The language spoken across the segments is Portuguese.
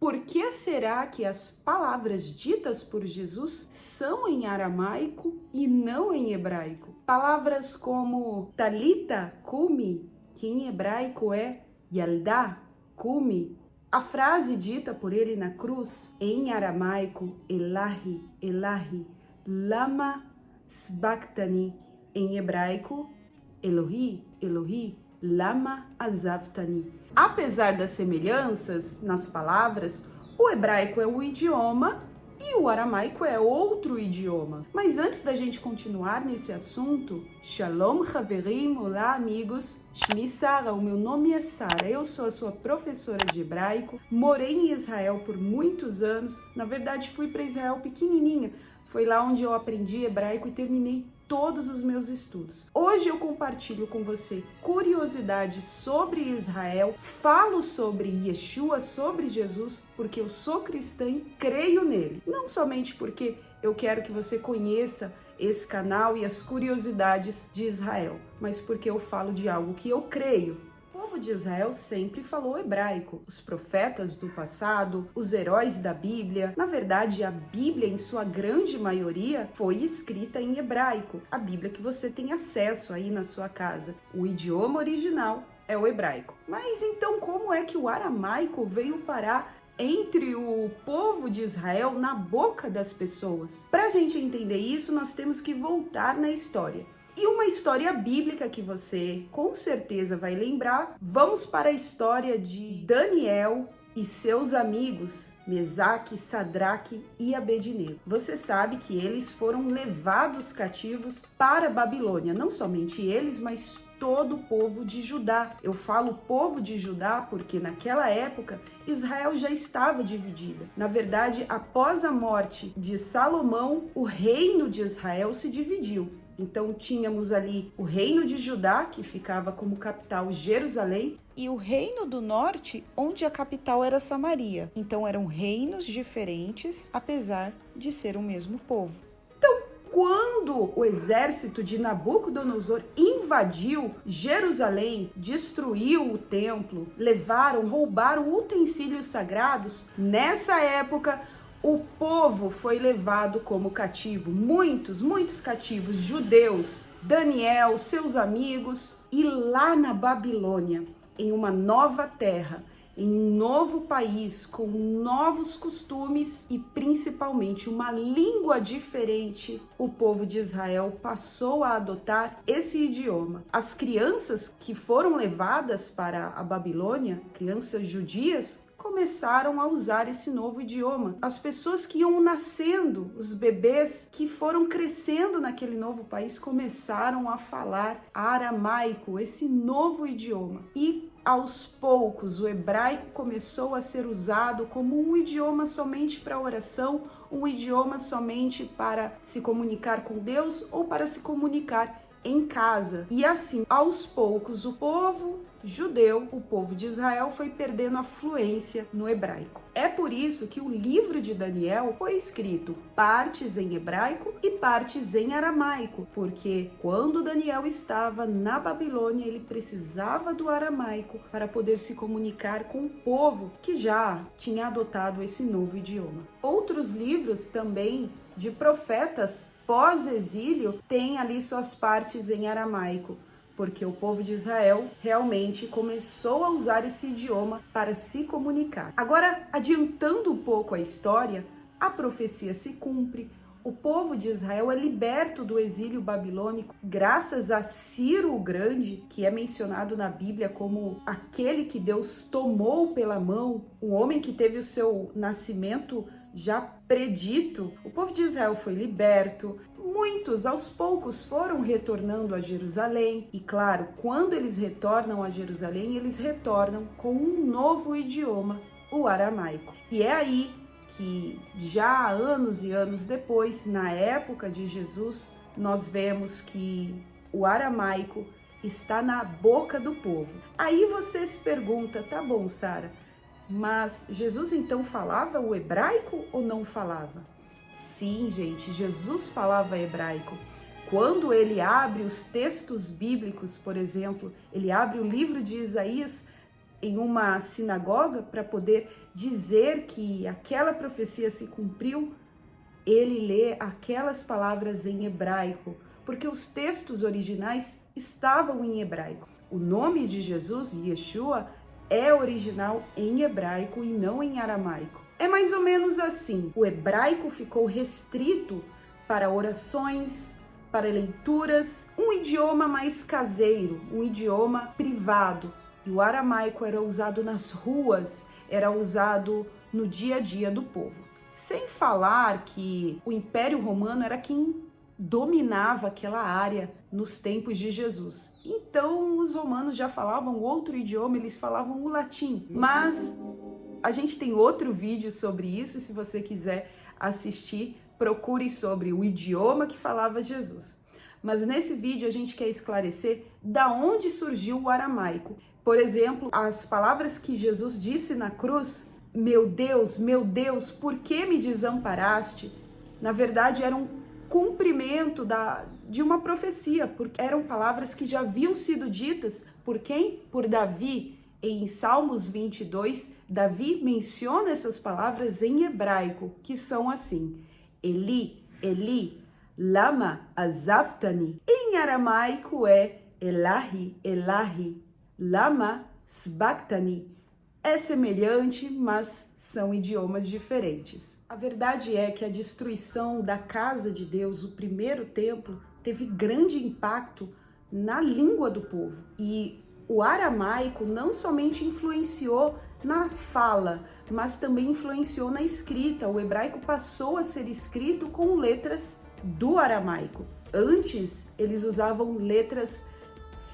Por que será que as palavras ditas por Jesus são em aramaico e não em hebraico? Palavras como talita cumi, que em hebraico é yalda cumi. A frase dita por ele na cruz, em aramaico, Elahi, Elahi, lama sabachthani. Em hebraico, Elohi, Elohi, lama azavtani. Apesar das semelhanças nas palavras, o hebraico é um idioma e o aramaico é outro idioma. Mas antes da gente continuar nesse assunto, Shalom Haverim, olá amigos, Shmi Sara, o meu nome é Sara, eu sou a sua professora de hebraico, morei em Israel por muitos anos, na verdade fui para Israel pequenininha, foi lá onde eu aprendi hebraico e terminei todos os meus estudos. Hoje eu compartilho com você curiosidades sobre Israel, falo sobre Yeshua, sobre Jesus, porque eu sou cristã e creio nele. Não somente porque eu quero que você conheça esse canal e as curiosidades de Israel, mas porque eu falo de algo que eu creio. O povo de Israel sempre falou hebraico. Os profetas do passado, os heróis da Bíblia, na verdade a Bíblia em sua grande maioria foi escrita em hebraico. A Bíblia que você tem acesso aí na sua casa. O idioma original é o hebraico. Mas então como é que o aramaico veio parar entre o povo de Israel na boca das pessoas? Para a gente entender isso, nós temos que voltar na história. E uma história bíblica que você com certeza vai lembrar, vamos para a história de Daniel e seus amigos, Mesaque, Sadraque e Abednego. Você sabe que eles foram levados cativos para a Babilônia, não somente eles, mas todo o povo de Judá. Eu falo povo de Judá porque naquela época Israel já estava dividida. Na verdade, após a morte de Salomão, o reino de Israel se dividiu. Então tínhamos ali o reino de Judá, que ficava como capital Jerusalém, e o reino do norte, onde a capital era Samaria. Então eram reinos diferentes, apesar de ser o mesmo povo. Quando o exército de Nabucodonosor invadiu Jerusalém, destruiu o templo, roubaram utensílios sagrados, nessa época o povo foi levado como cativo, muitos cativos judeus, Daniel, seus amigos, e lá na Babilônia, em uma nova terra, em um novo país, com novos costumes e principalmente uma língua diferente, o povo de Israel passou a adotar esse idioma. As crianças que foram levadas para a Babilônia, crianças judias, começaram a usar esse novo idioma. As pessoas que iam nascendo, os bebês que foram crescendo naquele novo país, começaram a falar aramaico, esse novo idioma. E aos poucos, o hebraico começou a ser usado como um idioma somente para oração, um idioma somente para se comunicar com Deus ou para se comunicar em casa. E assim, aos poucos, o povo judeu, o povo de Israel, foi perdendo a fluência no hebraico. É por isso que o livro de Daniel foi escrito partes em hebraico e partes em aramaico, porque quando Daniel estava na Babilônia, ele precisava do aramaico para poder se comunicar com o povo que já tinha adotado esse novo idioma. Outros livros também de profetas pós-exílio têm ali suas partes em aramaico, porque o povo de Israel realmente começou a usar esse idioma para se comunicar. Agora, adiantando um pouco a história, a profecia se cumpre, o povo de Israel é liberto do exílio babilônico graças a Ciro o Grande, que é mencionado na Bíblia como aquele que Deus tomou pela mão, um homem que teve o seu nascimento já predito. O povo de Israel foi liberto, muitos aos poucos foram retornando a Jerusalém e claro, quando eles retornam a Jerusalém, eles retornam com um novo idioma, o aramaico. E é aí que já há anos e anos depois, na época de Jesus, nós vemos que o aramaico está na boca do povo. Aí você se pergunta, tá bom, Sara, mas Jesus então falava o hebraico ou não falava? Sim, gente, Jesus falava hebraico. Quando ele abre os textos bíblicos, por exemplo, ele abre o livro de Isaías, em uma sinagoga para poder dizer que aquela profecia se cumpriu, ele lê aquelas palavras em hebraico, porque os textos originais estavam em hebraico. O nome de Jesus, Yeshua, é original em hebraico e não em aramaico. É mais ou menos assim. O hebraico ficou restrito para orações, para leituras, um idioma mais caseiro, um idioma privado. E o aramaico era usado nas ruas, era usado no dia a dia do povo. Sem falar que o Império Romano era quem dominava aquela área nos tempos de Jesus. Então os romanos já falavam outro idioma, eles falavam o latim. Mas a gente tem outro vídeo sobre isso, se você quiser assistir, procure sobre o idioma que falava Jesus. Mas nesse vídeo a gente quer esclarecer da onde surgiu o aramaico. Por exemplo, as palavras que Jesus disse na cruz, meu Deus, por que me desamparaste? Na verdade, era um cumprimento de uma profecia, porque eram palavras que já haviam sido ditas por quem? Por Davi. Em Salmos 22, Davi menciona essas palavras em hebraico, que são assim: Eli, Eli, lama azavtani. Em aramaico é Elahi, Elahi, lama sabachthani. É semelhante, mas são idiomas diferentes. A verdade é que a destruição da casa de Deus, o primeiro templo, teve grande impacto na língua do povo. E o aramaico não somente influenciou na fala, mas também influenciou na escrita. O hebraico passou a ser escrito com letras do aramaico. Antes, eles usavam letras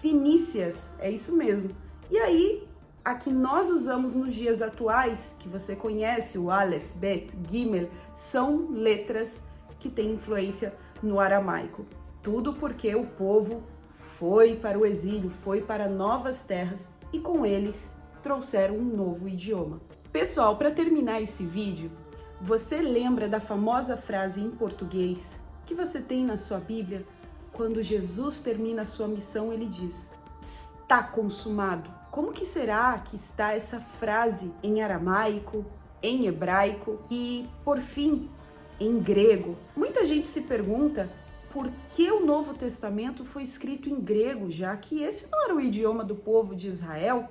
fenícias, é isso mesmo. E aí, a que nós usamos nos dias atuais, que você conhece, o Aleph, Bet, Gimel, são letras que têm influência no aramaico. Tudo porque o povo foi para o exílio, foi para novas terras e com eles trouxeram um novo idioma. Pessoal, para terminar esse vídeo, você lembra da famosa frase em português que você tem na sua Bíblia? Quando Jesus termina a sua missão, ele diz: está consumado. Como que será que está essa frase em aramaico, em hebraico e, por fim, em grego? Muita gente se pergunta por que o Novo Testamento foi escrito em grego, já que esse não era o idioma do povo de Israel,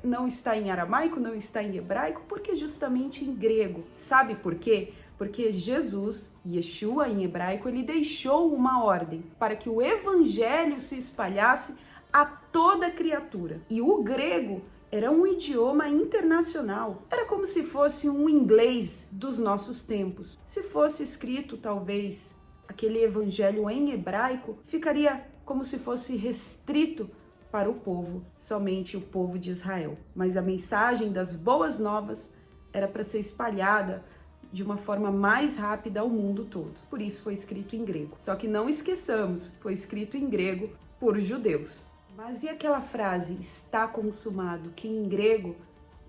não está em aramaico, não está em hebraico, porque justamente em grego. Sabe por quê? Porque Jesus, Yeshua em hebraico, ele deixou uma ordem para que o evangelho se espalhasse a toda criatura. E o grego era um idioma internacional. Era como se fosse um inglês dos nossos tempos. Se fosse escrito, talvez, aquele evangelho em hebraico, ficaria como se fosse restrito para o povo, somente o povo de Israel. Mas a mensagem das boas novas era para ser espalhada de uma forma mais rápida ao mundo todo. Por isso foi escrito em grego. Só que não esqueçamos, foi escrito em grego por judeus. Mas e aquela frase, está consumado, que em grego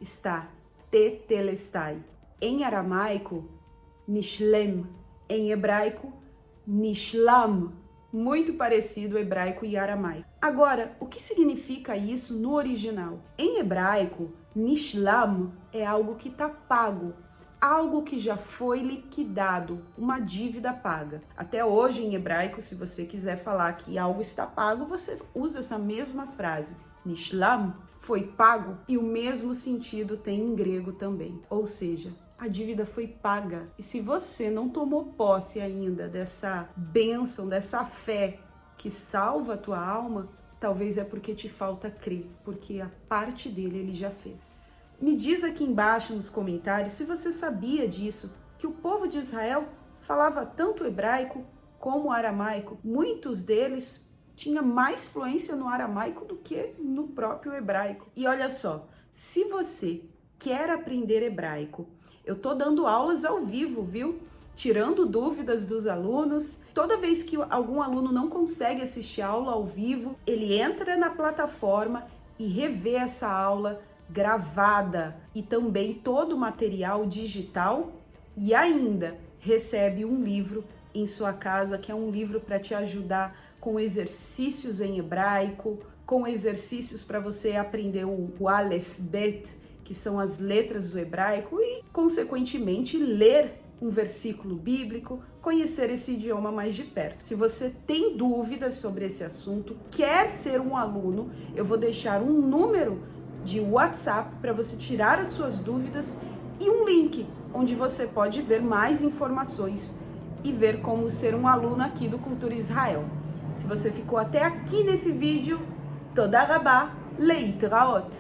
está tetelestai, em aramaico, nishlem, em hebraico, nishlam, muito parecido hebraico e aramaico. Agora, o que significa isso no original? Em hebraico, nishlam é algo que está pago, algo que já foi liquidado, uma dívida paga. Até hoje, em hebraico, se você quiser falar que algo está pago, você usa essa mesma frase. Nishlam, foi pago, e o mesmo sentido tem em grego também. Ou seja, a dívida foi paga. E se você não tomou posse ainda dessa bênção, dessa fé que salva a tua alma, talvez é porque te falta crer, porque a parte dele ele já fez. Me diz aqui embaixo nos comentários se você sabia disso, que o povo de Israel falava tanto hebraico como aramaico. Muitos deles tinham mais fluência no aramaico do que no próprio hebraico. E olha só, se você quer aprender hebraico, eu tô dando aulas ao vivo, viu? Tirando dúvidas dos alunos. Toda vez que algum aluno não consegue assistir a aula ao vivo, ele entra na plataforma e revê essa aula gravada e também todo o material digital, e ainda recebe um livro em sua casa, que é um livro para te ajudar com exercícios em hebraico, com exercícios para você aprender o Aleph, Bet, que são as letras do hebraico, e, consequentemente, ler um versículo bíblico, conhecer esse idioma mais de perto. Se você tem dúvidas sobre esse assunto, quer ser um aluno, eu vou deixar um número de WhatsApp para você tirar as suas dúvidas e um link onde você pode ver mais informações e ver como ser um aluno aqui do Cultura Israel. Se você ficou até aqui nesse vídeo, Toda Rabá, Leitraot!